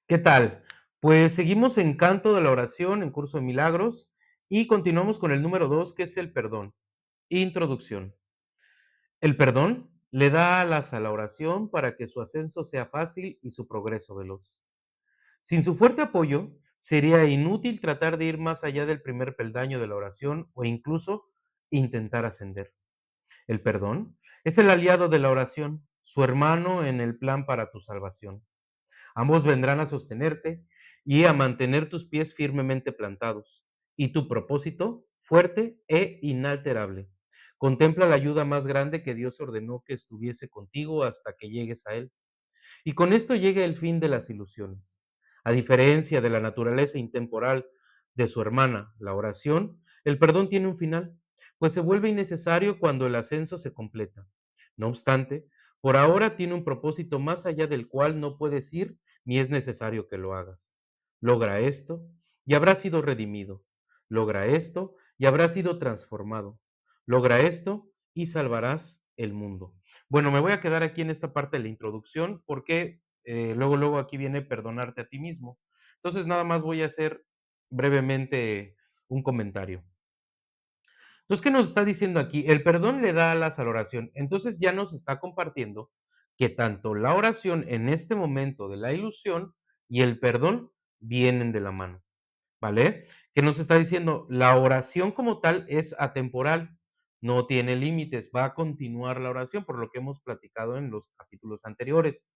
¿Qué tal? Pues seguimos en Canto de la Oración, en Curso de Milagros, y continuamos con el número 2, que es el perdón. Introducción. El perdón le da alas a la oración para que su ascenso sea fácil y su progreso veloz. Sin su fuerte apoyo, sería inútil tratar de ir más allá del primer peldaño de la oración o incluso intentar ascender. El perdón es el aliado de la oración, su hermano en el plan para tu salvación. Ambos vendrán a sostenerte y a mantener tus pies firmemente plantados, y tu propósito fuerte e inalterable. Contempla la ayuda más grande que Dios ordenó que estuviese contigo hasta que llegues a Él. Y con esto llega el fin de las ilusiones. A diferencia de la naturaleza intemporal de su hermana, la oración, el perdón tiene un final, pues se vuelve innecesario cuando el ascenso se completa. No obstante, por ahora tiene un propósito más allá del cual no puedes ir ni es necesario que lo hagas. Logra esto y habrás sido redimido. Logra esto y habrás sido transformado. Logra esto y salvarás el mundo. Bueno, me voy a quedar aquí en esta parte de la introducción porque luego aquí viene perdonarte a ti mismo. Entonces, nada más voy a hacer brevemente un comentario. Entonces, ¿qué nos está diciendo aquí? El perdón le da alas a la oración. Entonces, ya nos está compartiendo que tanto la oración en este momento de la ilusión y el perdón vienen de la mano. ¿Vale? ¿Qué nos está diciendo? La oración como tal es atemporal, no tiene límites, va a continuar la oración, por lo que hemos platicado en los capítulos anteriores.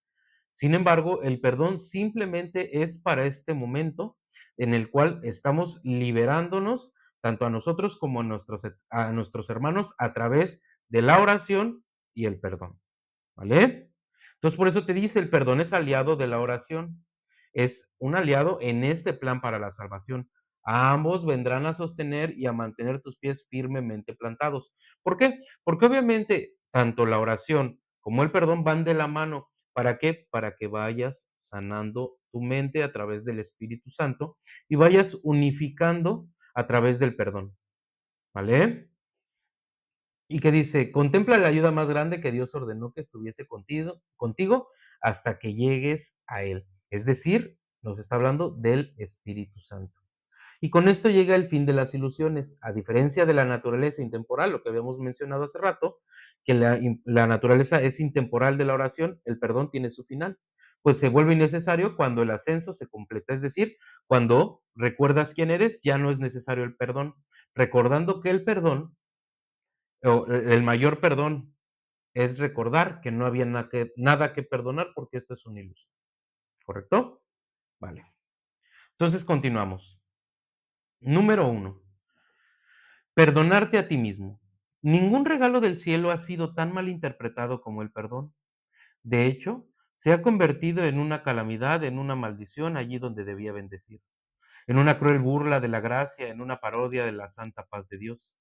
Sin embargo, el perdón simplemente es para este momento en el cual estamos liberándonos tanto a nosotros como a nuestros hermanos a través de la oración y el perdón. ¿Vale? Entonces, por eso te dice, el perdón es aliado de la oración. Es un aliado en este plan para la salvación. Ambos vendrán a sostener y a mantener tus pies firmemente plantados. ¿Por qué? Porque obviamente tanto la oración como el perdón van de la mano. ¿Para qué? Para que vayas sanando tu mente a través del Espíritu Santo y vayas unificando a través del perdón. ¿Vale? Y que dice, contempla la ayuda más grande que Dios ordenó que estuviese contigo hasta que llegues a Él. Es decir, nos está hablando del Espíritu Santo. Y con esto llega el fin de las ilusiones, a diferencia de la naturaleza intemporal, lo que habíamos mencionado hace rato, que la naturaleza es intemporal de la oración, el perdón tiene su final, pues se vuelve innecesario cuando el ascenso se completa, es decir, cuando recuerdas quién eres, ya no es necesario el perdón, recordando que el perdón o el mayor perdón es recordar que no había nada que perdonar porque esto es una ilusión, ¿correcto? Vale. Entonces continuamos. Número uno, perdonarte a ti mismo. Ningún regalo del cielo ha sido tan mal interpretado como el perdón. De hecho, se ha convertido en una calamidad, en una maldición allí donde debía bendecir, en una cruel burla de la gracia, en una parodia de la santa paz de Dios.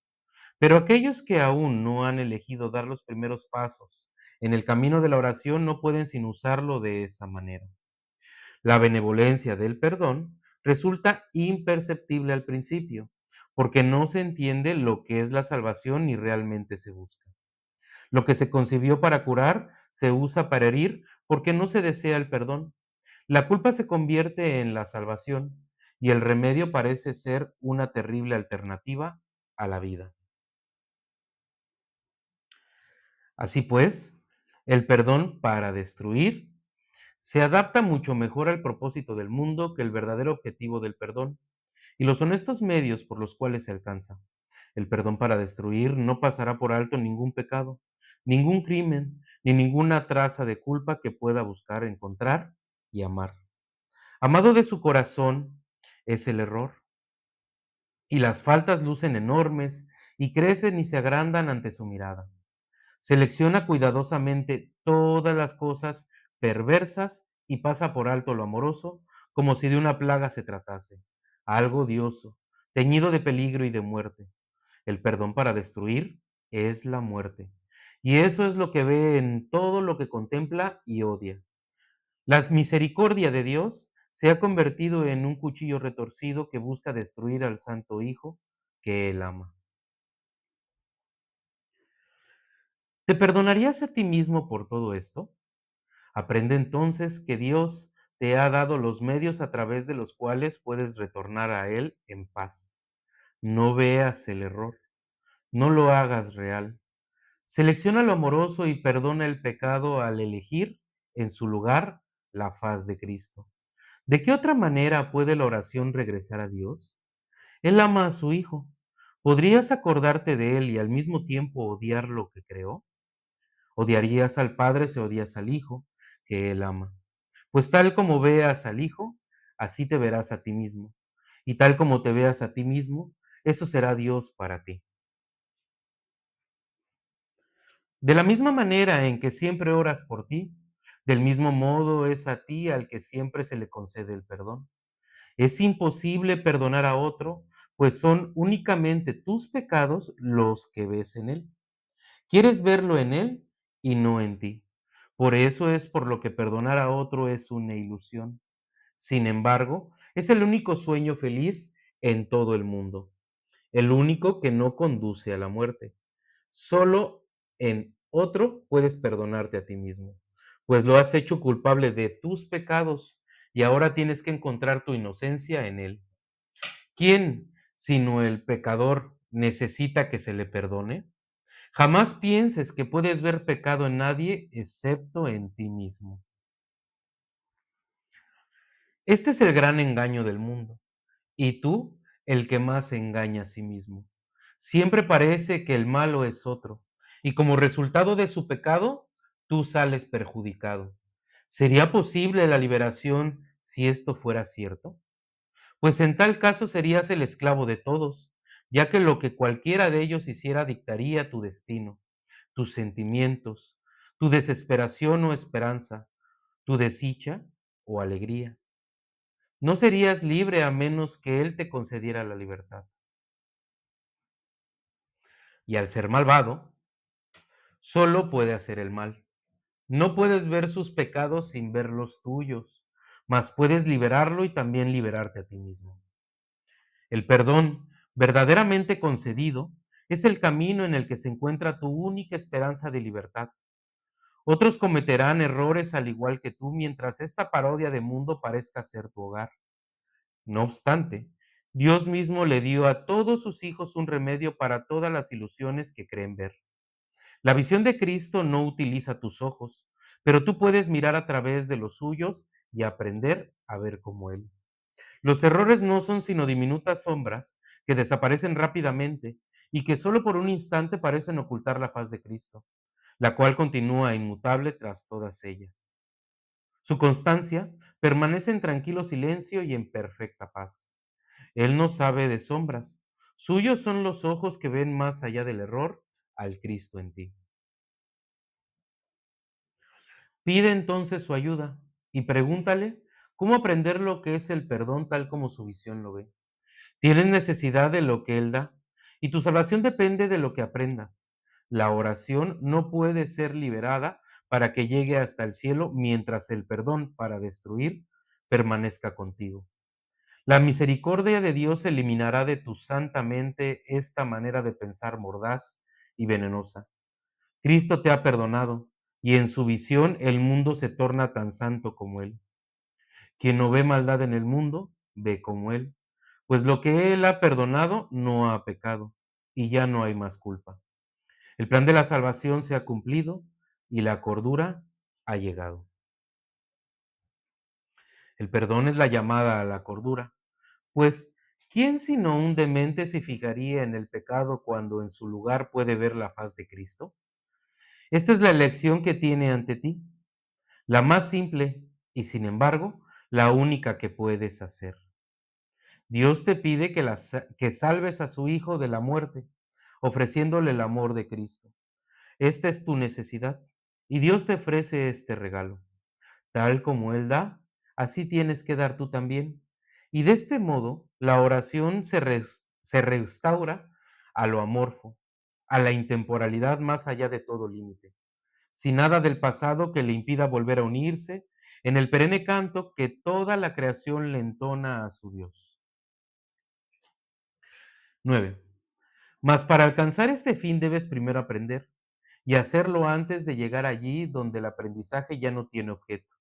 Pero aquellos que aún no han elegido dar los primeros pasos en el camino de la oración no pueden sin usarlo de esa manera. La benevolencia del perdón resulta imperceptible al principio, porque no se entiende lo que es la salvación ni realmente se busca. Lo que se concibió para curar se usa para herir porque no se desea el perdón. La culpa se convierte en la salvación y el remedio parece ser una terrible alternativa a la vida. Así pues, el perdón para destruir se adapta mucho mejor al propósito del mundo que el verdadero objetivo del perdón y los honestos medios por los cuales se alcanza. El perdón para destruir no pasará por alto ningún pecado, ningún crimen, ni ninguna traza de culpa que pueda buscar encontrar y amar. Amado de su corazón es el error, y las faltas lucen enormes y crecen y se agrandan ante su mirada. Selecciona cuidadosamente todas las cosas perversas y pasa por alto lo amoroso, como si de una plaga se tratase, algo odioso, teñido de peligro y de muerte. El perdón para destruir es la muerte. Y eso es lo que ve en todo lo que contempla y odia. La misericordia de Dios se ha convertido en un cuchillo retorcido que busca destruir al Santo Hijo que Él ama. ¿Te perdonarías a ti mismo por todo esto? Aprende entonces que Dios te ha dado los medios a través de los cuales puedes retornar a Él en paz. No veas el error, no lo hagas real. Selecciona lo amoroso y perdona el pecado al elegir, en su lugar, la faz de Cristo. ¿De qué otra manera puede la oración regresar a Dios? Él ama a su Hijo. ¿Podrías acordarte de Él y al mismo tiempo odiar lo que creó? Odiarías al Padre si odias al Hijo, que Él ama. Pues tal como veas al Hijo, así te verás a ti mismo. Y tal como te veas a ti mismo, eso será Dios para ti. De la misma manera en que siempre oras por ti, del mismo modo es a ti al que siempre se le concede el perdón. Es imposible perdonar a otro, pues son únicamente tus pecados los que ves en él. Quieres verlo en él y no en ti. Por eso es por lo que perdonar a otro es una ilusión. Sin embargo, es el único sueño feliz en todo el mundo, el único que no conduce a la muerte. Solo en otro puedes perdonarte a ti mismo, pues lo has hecho culpable de tus pecados y ahora tienes que encontrar tu inocencia en él. ¿Quién, sino el pecador, necesita que se le perdone? Jamás pienses que puedes ver pecado en nadie excepto en ti mismo. Este es el gran engaño del mundo, y tú el que más se engaña a sí mismo. Siempre parece que el malo es otro, y como resultado de su pecado, tú sales perjudicado. ¿Sería posible la liberación si esto fuera cierto? Pues en tal caso serías el esclavo de todos, ya que lo que cualquiera de ellos hiciera dictaría tu destino, tus sentimientos, tu desesperación o esperanza, tu desdicha o alegría. No serías libre a menos que Él te concediera la libertad. Y al ser malvado, solo puede hacer el mal. No puedes ver sus pecados sin ver los tuyos, mas puedes liberarlo y también liberarte a ti mismo. El perdón, verdaderamente concedido, es el camino en el que se encuentra tu única esperanza de libertad. Otros cometerán errores al igual que tú mientras esta parodia de mundo parezca ser tu hogar. No obstante, Dios mismo le dio a todos sus hijos un remedio para todas las ilusiones que creen ver. La visión de Cristo no utiliza tus ojos, pero tú puedes mirar a través de los suyos y aprender a ver como Él. Los errores no son sino diminutas sombras que desaparecen rápidamente y que solo por un instante parecen ocultar la faz de Cristo, la cual continúa inmutable tras todas ellas. Su constancia permanece en tranquilo silencio y en perfecta paz. Él no sabe de sombras. Suyos son los ojos que ven más allá del error al Cristo en ti. Pide entonces su ayuda y pregúntale cómo aprender lo que es el perdón tal como su visión lo ve. Tienes necesidad de lo que Él da y tu salvación depende de lo que aprendas. La oración no puede ser liberada para que llegue hasta el cielo mientras el perdón para destruir permanezca contigo. La misericordia de Dios eliminará de tu santa mente esta manera de pensar mordaz y venenosa. Cristo te ha perdonado y en su visión el mundo se torna tan santo como Él. Quien no ve maldad en el mundo, ve como Él, pues lo que Él ha perdonado no ha pecado y ya no hay más culpa. El plan de la salvación se ha cumplido y la cordura ha llegado. El perdón es la llamada a la cordura. Pues, ¿quién sino un demente se fijaría en el pecado cuando en su lugar puede ver la faz de Cristo? Esta es la elección que tiene ante ti, la más simple y, sin embargo, la única que puedes hacer. Dios te pide que salves a su Hijo de la muerte, ofreciéndole el amor de Cristo. Esta es tu necesidad y Dios te ofrece este regalo. Tal como Él da, así tienes que dar tú también. Y de este modo, la oración se restaura a lo amorfo, a la intemporalidad más allá de todo límite, sin nada del pasado que le impida volver a unirse en el perenne canto que toda la creación le entona a su Dios. 9. Mas para alcanzar este fin debes primero aprender y hacerlo antes de llegar allí donde el aprendizaje ya no tiene objeto.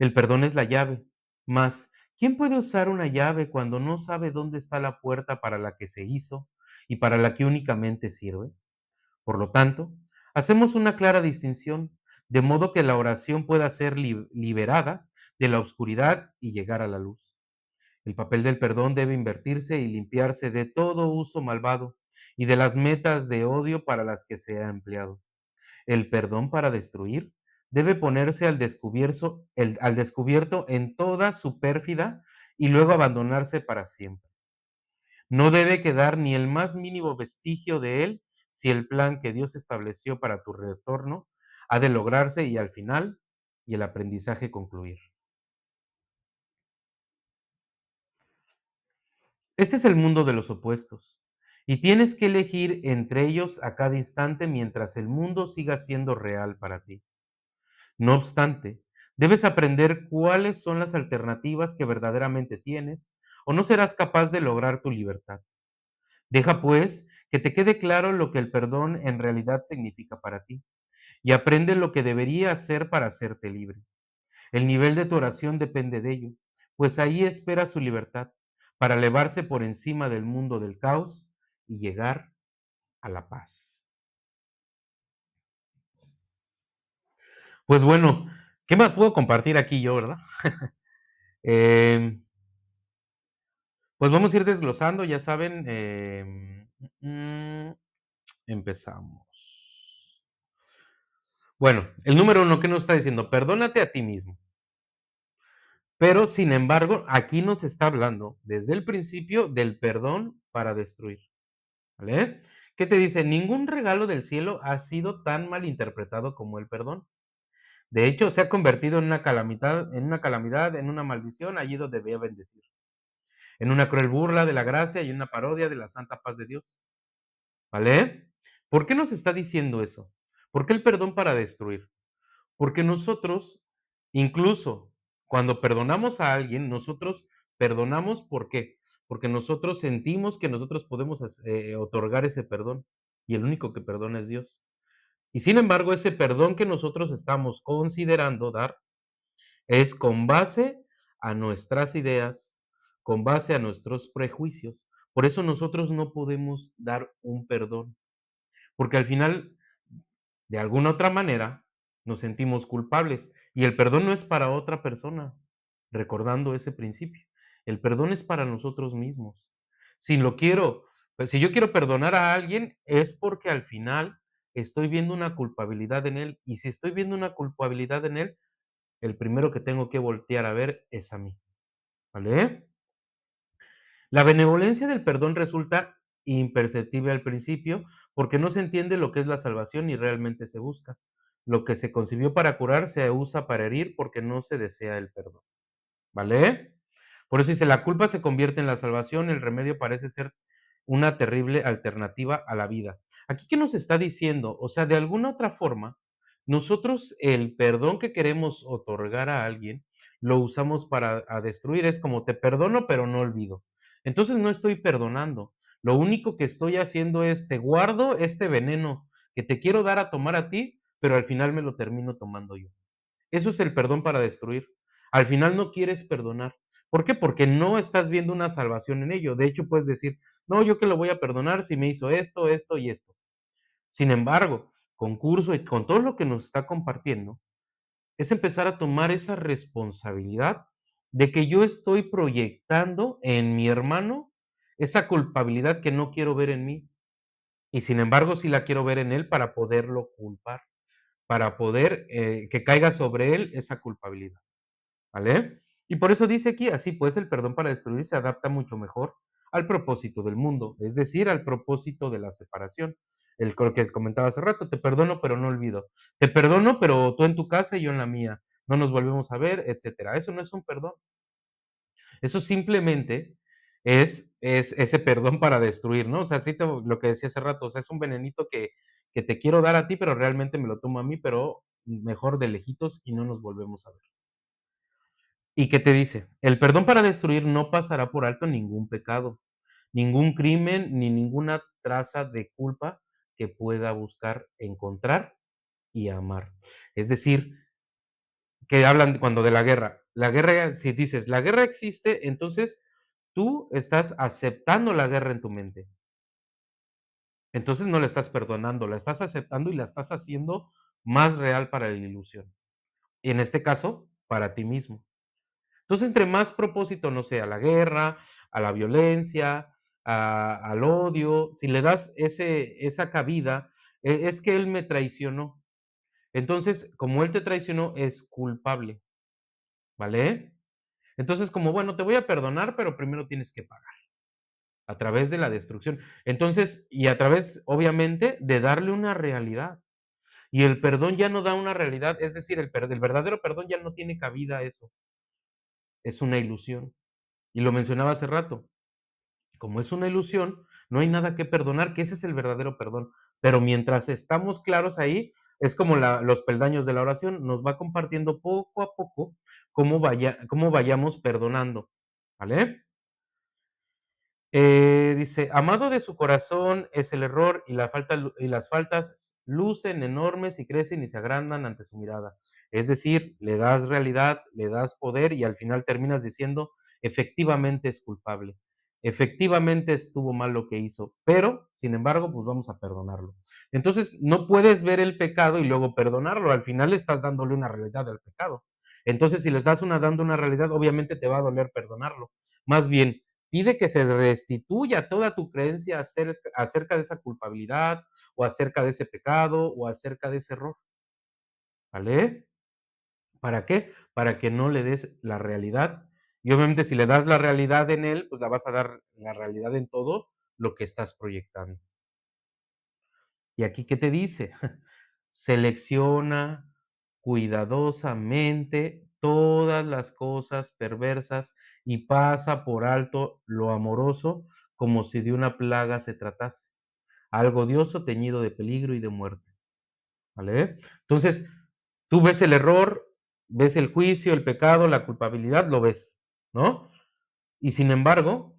El perdón es la llave. Mas, ¿quién puede usar una llave cuando no sabe dónde está la puerta para la que se hizo y para la que únicamente sirve? Por lo tanto, hacemos una clara distinción, de modo que la oración pueda ser liberada de la oscuridad y llegar a la luz. El papel del perdón debe invertirse y limpiarse de todo uso malvado y de las metas de odio para las que se ha empleado. El perdón para destruir debe ponerse al descubierto en toda su pérfida y luego abandonarse para siempre. No debe quedar ni el más mínimo vestigio de él si el plan que Dios estableció para tu retorno ha de lograrse y al final y el aprendizaje concluir. Este es el mundo de los opuestos y tienes que elegir entre ellos a cada instante mientras el mundo siga siendo real para ti. No obstante, debes aprender cuáles son las alternativas que verdaderamente tienes o no serás capaz de lograr tu libertad. Deja, pues, que te quede claro lo que el perdón en realidad significa para ti y aprende lo que debería hacer para hacerte libre. El nivel de tu oración depende de ello, pues ahí espera su libertad para elevarse por encima del mundo del caos y llegar a la paz. Pues bueno, ¿qué más puedo compartir aquí yo, verdad? Em, pues vamos a ir desglosando, ya saben, empezamos. Bueno, el número uno, ¿qué nos está diciendo? Perdónate a ti mismo. Pero, sin embargo, aquí nos está hablando desde el principio del perdón para destruir, ¿vale? ¿Qué te dice? Ningún regalo del cielo ha sido tan mal interpretado como el perdón. De hecho, se ha convertido en una maldición allí donde debía bendecir, en una cruel burla de la gracia y una parodia de la santa paz de Dios, ¿vale? ¿Por qué nos está diciendo eso? ¿Por qué el perdón para destruir? Porque nosotros, incluso cuando perdonamos a alguien, nosotros perdonamos, ¿por qué? Porque nosotros sentimos que nosotros podemos otorgar ese perdón y el único que perdona es Dios. Y sin embargo, ese perdón que nosotros estamos considerando dar es con base a nuestras ideas, con base a nuestros prejuicios. Por eso nosotros no podemos dar un perdón, porque al final de alguna otra manera, nos sentimos culpables y el perdón no es para otra persona, recordando ese principio. El perdón es para nosotros mismos. Si lo quiero, pues si yo quiero perdonar a alguien, es porque al final estoy viendo una culpabilidad en él y si estoy viendo una culpabilidad en él, el primero que tengo que voltear a ver es a mí, ¿vale? La benevolencia del perdón resulta imperceptible al principio porque no se entiende lo que es la salvación y realmente se busca. Lo que se concibió para curar se usa para herir porque no se desea el perdón. ¿Vale? Por eso dice, la culpa se convierte en la salvación, el remedio parece ser una terrible alternativa a la vida. Aquí, ¿qué nos está diciendo? O sea, de alguna otra forma, nosotros el perdón que queremos otorgar a alguien, lo usamos para destruir. Es como te perdono, pero no olvido. Entonces no estoy perdonando. Lo único que estoy haciendo es te guardo este veneno que te quiero dar a tomar a ti, pero al final me lo termino tomando yo. Eso es el perdón para destruir. Al final no quieres perdonar. ¿Por qué? Porque no estás viendo una salvación en ello. De hecho, puedes decir, no, yo que lo voy a perdonar si me hizo esto, esto y esto. Sin embargo, con curso y con todo lo que nos está compartiendo, es empezar a tomar esa responsabilidad de que yo estoy proyectando en mi hermano esa culpabilidad que no quiero ver en mí. Y sin embargo, sí la quiero ver en él para poderlo culpar, para poder que caiga sobre él esa culpabilidad. ¿Vale? Y por eso dice aquí, así pues, el perdón para destruir se adapta mucho mejor al propósito del mundo, es decir, al propósito de la separación. El que comentaba hace rato, te perdono, pero no olvido. Te perdono, pero tú en tu casa y yo en la mía. No nos volvemos a ver, etcétera. Eso no es un perdón. Eso simplemente es ese perdón para destruir, ¿no? O sea, sí lo que decía hace rato, o sea, es un venenito que te quiero dar a ti, pero realmente me lo tomo a mí, pero mejor de lejitos y no nos volvemos a ver. ¿Y qué te dice? El perdón para destruir no pasará por alto ningún pecado, ningún crimen, ni ninguna traza de culpa que pueda buscar encontrar y amar. Es decir, que hablan cuando de la guerra. La guerra, si dices: "La guerra existe", entonces tú estás aceptando la guerra en tu mente. Entonces no la estás perdonando, la estás aceptando y la estás haciendo más real para la ilusión. Y en este caso, para ti mismo. Entonces, entre más propósito, no sé, a la guerra, a la violencia, al odio, si le das esa cabida, es que él me traicionó. Entonces, como él te traicionó, es culpable, ¿vale? Entonces, como, bueno, te voy a perdonar, pero primero tienes que pagar a través de la destrucción. Entonces, y a través, obviamente, de darle una realidad. Y el perdón ya no da una realidad, es decir, el verdadero perdón ya no tiene cabida eso, es una ilusión. Y lo mencionaba hace rato, como es una ilusión, no hay nada que perdonar, que ese es el verdadero perdón. Pero mientras estamos claros ahí, es como los peldaños de la oración, nos va compartiendo poco a poco cómo vayamos perdonando, ¿vale? Dice: "Amado de su corazón es el error y la falta y las faltas lucen enormes y crecen y se agrandan ante su mirada". Es decir, le das realidad, le das poder y al final terminas diciendo: "Efectivamente es culpable, efectivamente estuvo mal lo que hizo, pero, sin embargo, pues vamos a perdonarlo". Entonces, no puedes ver el pecado y luego perdonarlo, al final estás dándole una realidad al pecado. Entonces, si le estás dando una realidad, obviamente te va a doler perdonarlo. Más bien, pide que se restituya toda tu creencia acerca de esa culpabilidad, o acerca de ese pecado, o acerca de ese error, ¿vale? ¿Para qué? Para que no le des la realidad. Y obviamente, si le das la realidad en él, pues la vas a dar la realidad en todo lo que estás proyectando. ¿Y aquí qué te dice? Selecciona cuidadosamente todas las cosas perversas y pasa por alto lo amoroso como si de una plaga se tratase, algo odioso teñido de peligro y de muerte, ¿vale? Entonces, tú ves el error, ves el juicio, el pecado, la culpabilidad, lo ves, ¿no? Y sin embargo,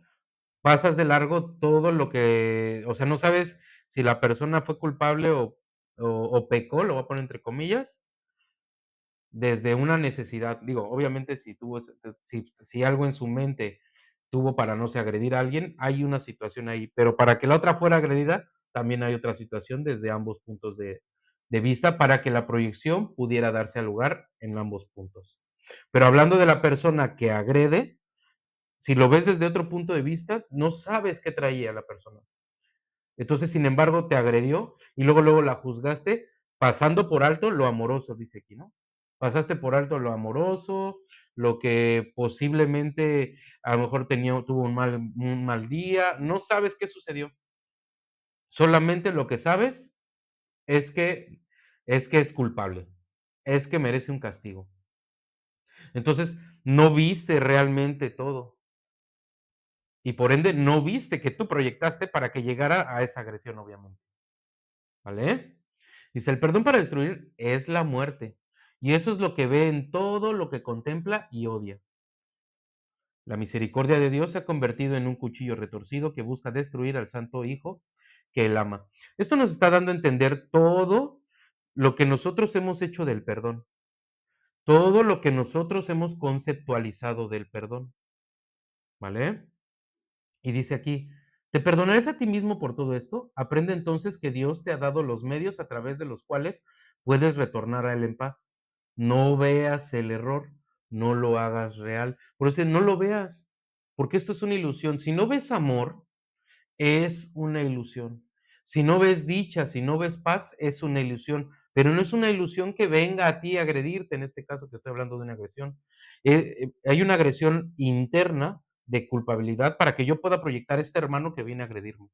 pasas de largo todo lo que, o sea, no sabes si la persona fue culpable o pecó, lo voy a poner entre comillas, desde una necesidad. Digo, obviamente, si tuvo ese si algo en su mente tuvo para, no sé, agredir a alguien, hay una situación ahí, pero para que la otra fuera agredida, también hay otra situación desde ambos puntos de vista para que la proyección pudiera darse al lugar en ambos puntos. Pero hablando de la persona que agrede, si lo ves desde otro punto de vista, no sabes qué traía la persona. Entonces, sin embargo, te agredió y luego la juzgaste pasando por alto lo amoroso, dice aquí, ¿no? Pasaste por alto lo amoroso, lo que posiblemente a lo mejor tuvo un mal día, no sabes qué sucedió. Solamente lo que sabes es que es culpable, es que merece un castigo. Entonces, no viste realmente todo. Y por ende, no viste que tú proyectaste para que llegara a esa agresión, obviamente, ¿vale? Dice: "El perdón para destruir es la muerte, y eso es lo que ve en todo lo que contempla y odia. La misericordia de Dios se ha convertido en un cuchillo retorcido que busca destruir al santo Hijo que Él ama". Esto nos está dando a entender todo lo que nosotros hemos hecho del perdón, todo lo que nosotros hemos conceptualizado del perdón, ¿vale? Y dice aquí: "¿Te perdonarás a ti mismo por todo esto? Aprende entonces que Dios te ha dado los medios a través de los cuales puedes retornar a Él en paz. No veas el error, no lo hagas real". Por eso no lo veas, porque esto es una ilusión. Si no ves amor, es una ilusión. Si no ves dicha, si no ves paz, es una ilusión, pero no es una ilusión que venga a ti a agredirte, en este caso que estoy hablando de una agresión. Hay una agresión interna de culpabilidad para que yo pueda proyectar a este hermano que viene a agredirme.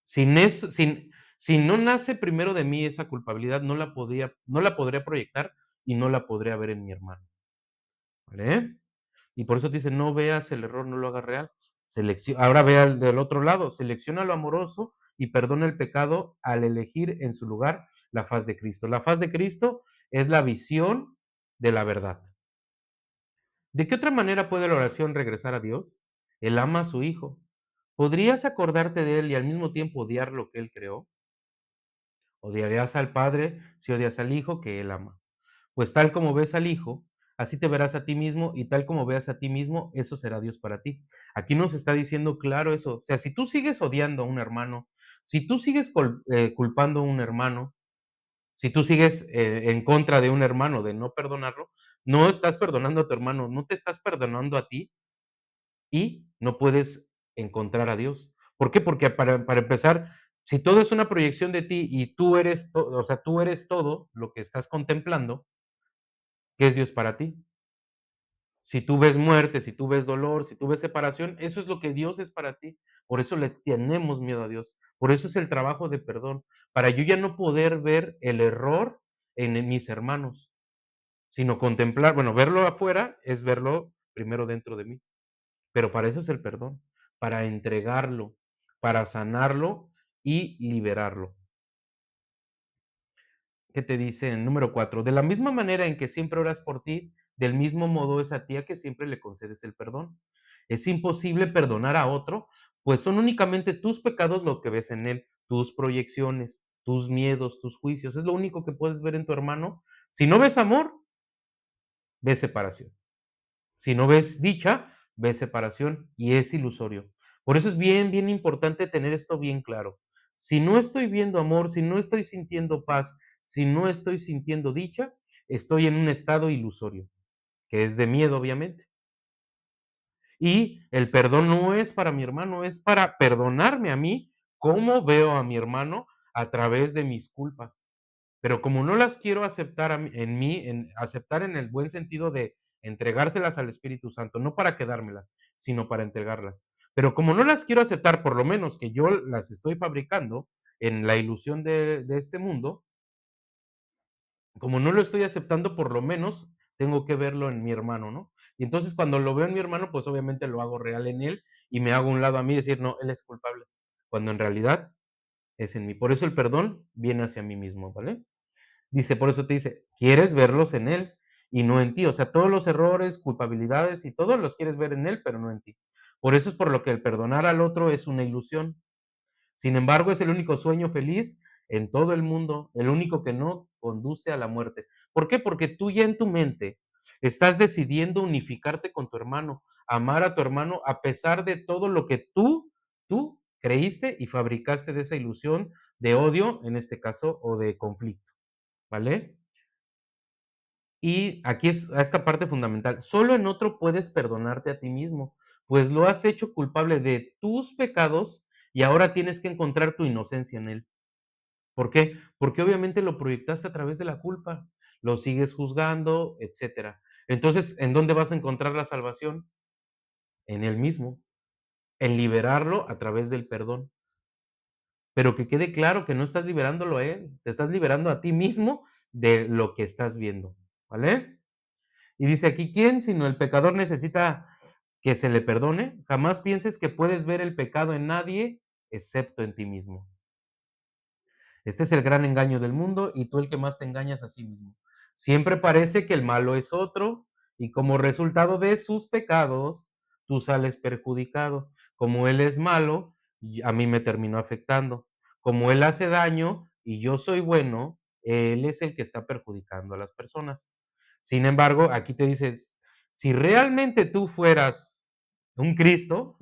Sin eso, si no nace primero de mí esa culpabilidad, no la podría proyectar y no la podría ver en mi hermano, ¿vale? Y por eso te dice: "No veas el error, no lo hagas real". Ahora ve al del otro lado, selecciona lo amoroso y perdona el pecado al elegir en su lugar la faz de Cristo. La faz de Cristo es la visión de la verdad. ¿De qué otra manera puede la oración regresar a Dios? Él ama a su Hijo. ¿Podrías acordarte de Él y al mismo tiempo odiar lo que Él creó? Odiarías al Padre si odias al Hijo que Él ama. Pues tal como ves al Hijo, así te verás a ti mismo, y tal como veas a ti mismo, eso será Dios para ti. Aquí nos está diciendo claro eso. O sea, si tú sigues odiando a un hermano, si tú sigues culpando a un hermano, si tú sigues en contra de un hermano, de no perdonarlo, no estás perdonando a tu hermano, no te estás perdonando a ti y no puedes encontrar a Dios. ¿Por qué? Porque para empezar, si todo es una proyección de ti y tú eres todo, o sea, tú eres todo lo que estás contemplando, ¿qué es Dios para ti? Si tú ves muerte, si tú ves dolor, si tú ves separación, eso es lo que Dios es para ti. Por eso le tenemos miedo a Dios. Por eso es el trabajo de perdón, para yo ya no poder ver el error en mis hermanos, sino contemplar, bueno, verlo afuera es verlo primero dentro de mí, pero para eso es el perdón, para entregarlo, para sanarlo y liberarlo. ¿Qué te dice en número 4? De la misma manera en que siempre oras por ti, del mismo modo es a ti a que siempre le concedes el perdón. Es imposible perdonar a otro, pues son únicamente tus pecados lo que ves en él, tus proyecciones, tus miedos, tus juicios. Es lo único que puedes ver en tu hermano. Si no ves amor, ves separación. Si no ves dicha, ves separación y es ilusorio. Por eso es bien, bien importante tener esto bien claro. Si no estoy viendo amor, si no estoy sintiendo paz, si no estoy sintiendo dicha, estoy en un estado ilusorio, que es de miedo, obviamente. Y el perdón no es para mi hermano, es para perdonarme a mí, cómo veo a mi hermano a través de mis culpas. Pero como no las quiero aceptar en mí, en aceptar en el buen sentido de entregárselas al Espíritu Santo, no para quedármelas, sino para entregarlas. Pero como no las quiero aceptar, por lo menos que yo las estoy fabricando en la ilusión de este mundo, como no lo estoy aceptando, por lo menos tengo que verlo en mi hermano, ¿no? Y entonces cuando lo veo en mi hermano, pues obviamente lo hago real en él y me hago a un lado a mí y decir, no, él es culpable, cuando en realidad es en mí. Por eso el perdón viene hacia mí mismo, ¿vale? Dice, por eso te dice, quieres verlos en él y no en ti. O sea, todos los errores, culpabilidades y todos los quieres ver en él, pero no en ti. Por eso es por lo que el perdonar al otro es una ilusión. Sin embargo, es el único sueño feliz en todo el mundo, el único que no conduce a la muerte. ¿Por qué? Porque tú ya en tu mente estás decidiendo unificarte con tu hermano, amar a tu hermano a pesar de todo lo que tú creíste y fabricaste de esa ilusión de odio, en este caso, o de conflicto, ¿vale? Y aquí es a esta parte fundamental. Solo en otro puedes perdonarte a ti mismo, pues lo has hecho culpable de tus pecados y ahora tienes que encontrar tu inocencia en él. ¿Por qué? Porque obviamente lo proyectaste a través de la culpa, lo sigues juzgando, etcétera. Entonces, ¿en dónde vas a encontrar la salvación? En él mismo, en liberarlo a través del perdón. Pero que quede claro que no estás liberándolo a él, te estás liberando a ti mismo de lo que estás viendo, ¿vale? Y dice aquí, ¿quién sino el pecador necesita que se le perdone? Jamás pienses que puedes ver el pecado en nadie excepto en ti mismo. Este es el gran engaño del mundo y tú el que más te engañas a sí mismo. Siempre parece que el malo es otro y como resultado de sus pecados, tú sales perjudicado. Como él es malo, a mí me terminó afectando. Como él hace daño y yo soy bueno, él es el que está perjudicando a las personas. Sin embargo, aquí te dices, si realmente tú fueras un Cristo,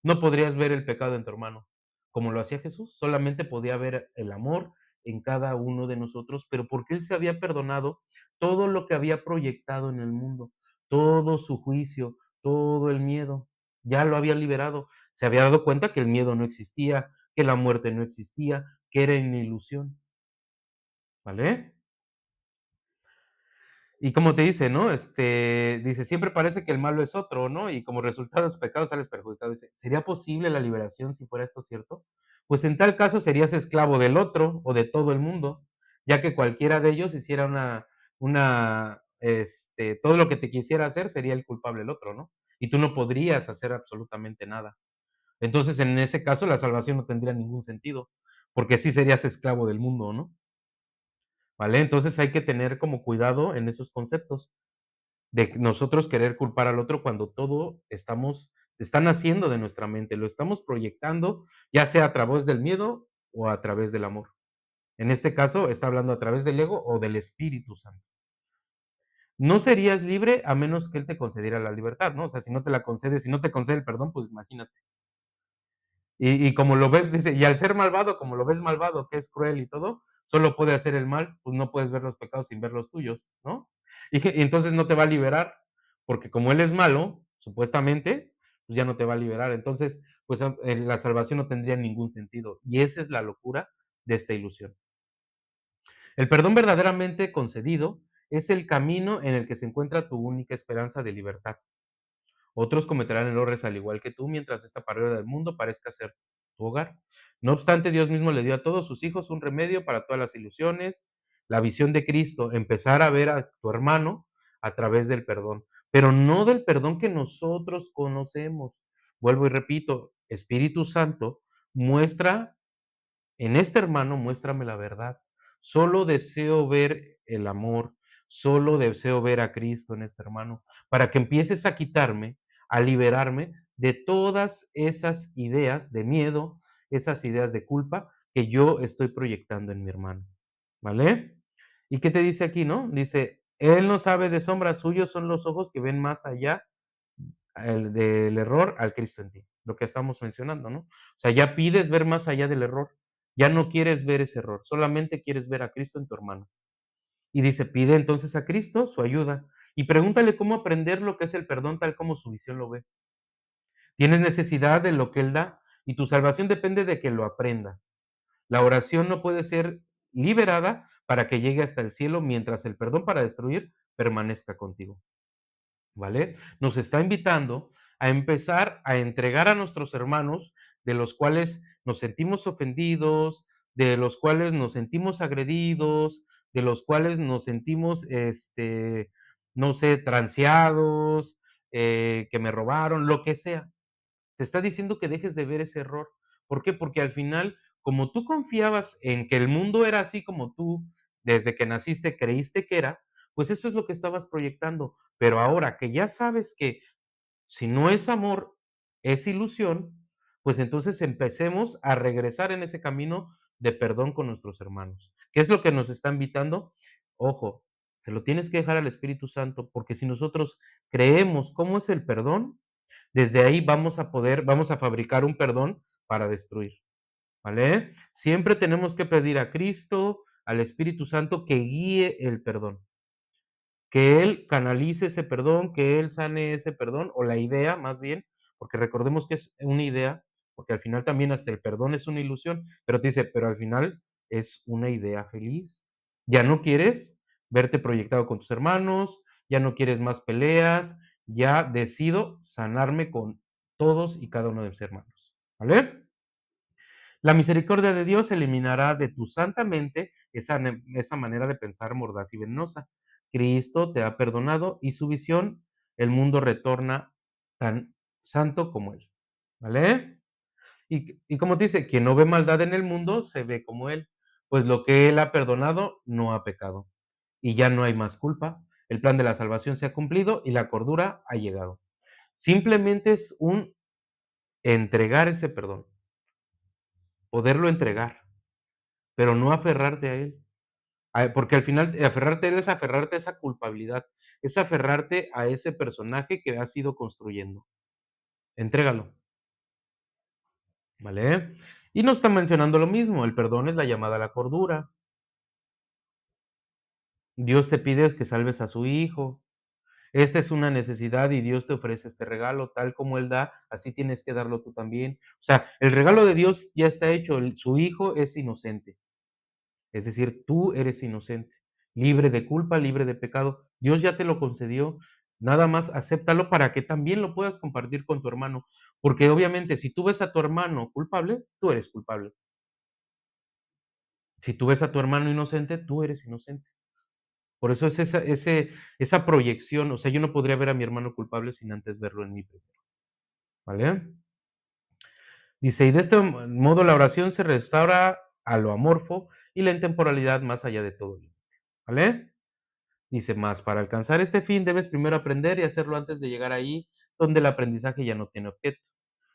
no podrías ver el pecado en tu hermano como lo hacía Jesús, solamente podía ver el amor en cada uno de nosotros, pero porque Él se había perdonado todo lo que había proyectado en el mundo, todo su juicio, todo el miedo, ya lo había liberado. Se había dado cuenta que el miedo no existía, que la muerte no existía, que era una ilusión, ¿vale? Y como te dice, ¿no? Dice, siempre parece que el malo es otro, ¿no? Y como resultado de sus pecados sales perjudicado. Dice, ¿sería posible la liberación si fuera esto cierto? Pues en tal caso serías esclavo del otro o de todo el mundo, ya que cualquiera de ellos hiciera todo lo que te quisiera hacer sería el culpable el otro, ¿no? Y tú no podrías hacer absolutamente nada. Entonces, en ese caso, la salvación no tendría ningún sentido, porque sí serías esclavo del mundo, ¿no? ¿Vale? Entonces hay que tener como cuidado en esos conceptos de nosotros querer culpar al otro cuando todo está naciendo de nuestra mente, lo estamos proyectando, ya sea a través del miedo o a través del amor. En este caso, está hablando a través del ego o del Espíritu Santo. No serías libre a menos que Él te concediera la libertad, ¿no? O sea, si no te la concede, si no te concede el perdón, pues imagínate. Y como lo ves, dice, y al ser malvado, como lo ves malvado, que es cruel y todo, solo puede hacer el mal, pues no puedes ver los pecados sin ver los tuyos, ¿no? Y entonces no te va a liberar, porque como él es malo, supuestamente, pues ya no te va a liberar. Entonces, pues la salvación no tendría ningún sentido. Y esa es la locura de esta ilusión. El perdón verdaderamente concedido es el camino en el que se encuentra tu única esperanza de libertad. Otros cometerán errores al igual que tú, mientras esta barrera del mundo parezca ser tu hogar. No obstante, Dios mismo le dio a todos sus hijos un remedio para todas las ilusiones, la visión de Cristo, empezar a ver a tu hermano a través del perdón, pero no del perdón que nosotros conocemos. Vuelvo y repito, Espíritu Santo muestra en este hermano, muéstrame la verdad. Solo deseo ver el amor, solo deseo ver a Cristo en este hermano, para que empieces a quitarme, a liberarme de todas esas ideas de miedo, esas ideas de culpa que yo estoy proyectando en mi hermano. ¿Vale? ¿Y qué te dice aquí, no? Dice, él no sabe de sombras, suyos son los ojos que ven más allá del error al Cristo en ti, lo que estamos mencionando, ¿no? O sea, ya pides ver más allá del error, ya no quieres ver ese error, solamente quieres ver a Cristo en tu hermano. Y dice, pide entonces a Cristo su ayuda y pregúntale cómo aprender lo que es el perdón tal como su visión lo ve. Tienes necesidad de lo que Él da y tu salvación depende de que lo aprendas. La oración no puede ser liberada para que llegue hasta el cielo mientras el perdón para destruir permanezca contigo. ¿Vale? Nos está invitando a empezar a entregar a nuestros hermanos de los cuales nos sentimos ofendidos, de los cuales nos sentimos agredidos, de los cuales nos sentimos, no sé, transeados, que me robaron, lo que sea. Te está diciendo que dejes de ver ese error. ¿Por qué? Porque al final, como tú confiabas en que el mundo era así como tú, desde que naciste creíste que era, pues eso es lo que estabas proyectando. Pero ahora que ya sabes que si no es amor, es ilusión, pues entonces empecemos a regresar en ese camino de perdón con nuestros hermanos. ¿Qué es lo que nos está invitando? Ojo, se lo tienes que dejar al Espíritu Santo, porque si nosotros creemos cómo es el perdón, desde ahí vamos a fabricar un perdón para destruir, ¿vale? Siempre tenemos que pedir a Cristo, al Espíritu Santo, que guíe el perdón, que Él canalice ese perdón, que Él sane ese perdón, o la idea más bien, porque recordemos que es una idea, porque al final también hasta el perdón es una ilusión, pero te dice, pero al final es una idea feliz. Ya no quieres verte proyectado con tus hermanos, ya no quieres más peleas, ya decido sanarme con todos y cada uno de mis hermanos, ¿vale? La misericordia de Dios eliminará de tu santa mente esa manera de pensar mordaz y venenosa. Cristo te ha perdonado y su visión, el mundo retorna tan santo como Él. ¿Vale? Y como te dice, quien no ve maldad en el mundo se ve como Él, pues lo que Él ha perdonado no ha pecado. Y ya no hay más culpa. El plan de la salvación se ha cumplido y la cordura ha llegado. Simplemente es un entregar ese perdón, poderlo entregar, pero no aferrarte a Él. Porque al final aferrarte a Él es aferrarte a esa culpabilidad, es aferrarte a ese personaje que has ido construyendo. Entrégalo, ¿vale? Y nos está mencionando lo mismo, el perdón es la llamada a la cordura. Dios te pide es que salves a su hijo. Esta es una necesidad y Dios te ofrece este regalo, tal como Él da, así tienes que darlo tú también. O sea, el regalo de Dios ya está hecho, su hijo es inocente. Es decir, tú eres inocente, libre de culpa, libre de pecado. Dios ya te lo concedió. Nada más acéptalo para que también lo puedas compartir con tu hermano. Porque obviamente, si tú ves a tu hermano culpable, tú eres culpable. Si tú ves a tu hermano inocente, tú eres inocente. Por eso es esa proyección. O sea, yo no podría ver a mi hermano culpable sin antes verlo en mí primero. ¿Vale? Dice, y de este modo la oración se restaura a lo amorfo y la intemporalidad más allá de todo límite. ¿Vale? Dice más, para alcanzar este fin debes primero aprender y hacerlo antes de llegar ahí donde el aprendizaje ya no tiene objeto.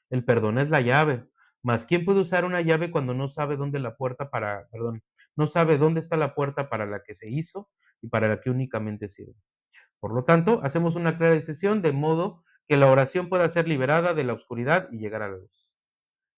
El perdón es la llave, mas ¿quién puede usar una llave cuando no sabe dónde la puerta para, perdón, no sabe dónde está la puerta para la que se hizo y para la que únicamente sirve? Por lo tanto, hacemos una clara decisión de modo que la oración pueda ser liberada de la oscuridad y llegar a la luz.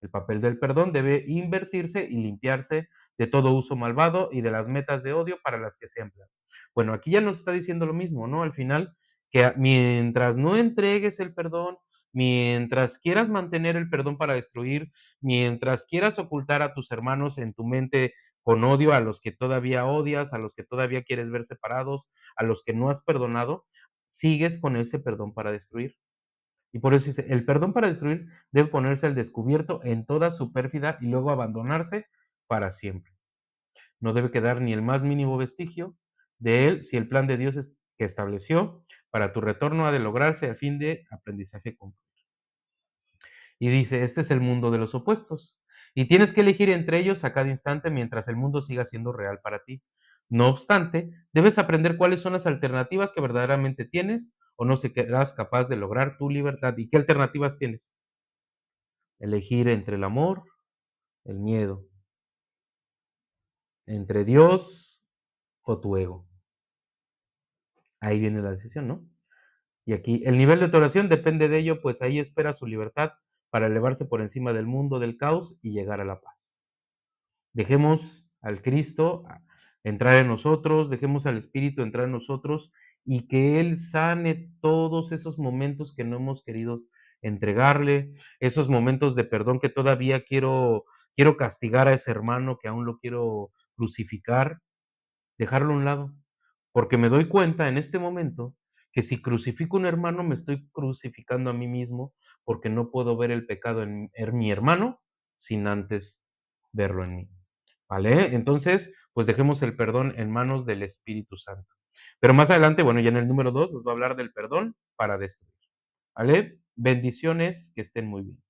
El papel del perdón debe invertirse y limpiarse de todo uso malvado y de las metas de odio para las que se emplean. Bueno, aquí ya nos está diciendo lo mismo, ¿no? Al final, que mientras no entregues el perdón, mientras quieras mantener el perdón para destruir, mientras quieras ocultar a tus hermanos en tu mente con odio, a los que todavía odias, a los que todavía quieres ver separados, a los que no has perdonado, sigues con ese perdón para destruir. Y por eso dice, el perdón para destruir debe ponerse al descubierto en toda su pérfida y luego abandonarse para siempre. No debe quedar ni el más mínimo vestigio de él si el plan de Dios que estableció para tu retorno ha de lograrse a fin de aprendizaje común. Y dice, este es el mundo de los opuestos. Y tienes que elegir entre ellos a cada instante mientras el mundo siga siendo real para ti. No obstante, debes aprender cuáles son las alternativas que verdaderamente tienes o no serás capaz de lograr tu libertad. ¿Y qué alternativas tienes? Elegir entre el amor, el miedo, entre Dios o tu ego. Ahí viene la decisión, ¿no? Y aquí el nivel de tu oración depende de ello, pues ahí espera su libertad para elevarse por encima del mundo del caos y llegar a la paz. Dejemos al Cristo entrar en nosotros, dejemos al Espíritu entrar en nosotros y que Él sane todos esos momentos que no hemos querido entregarle, esos momentos de perdón que todavía quiero castigar a ese hermano, que aún lo quiero crucificar, dejarlo a un lado, porque me doy cuenta en este momento que si crucifico a un hermano, me estoy crucificando a mí mismo, porque no puedo ver el pecado en mi hermano sin antes verlo en mí. ¿Vale? Entonces, pues dejemos el perdón en manos del Espíritu Santo. Pero más adelante, bueno, ya en el número 2 nos va a hablar del perdón para destruir. ¿Vale? Bendiciones, que estén muy bien.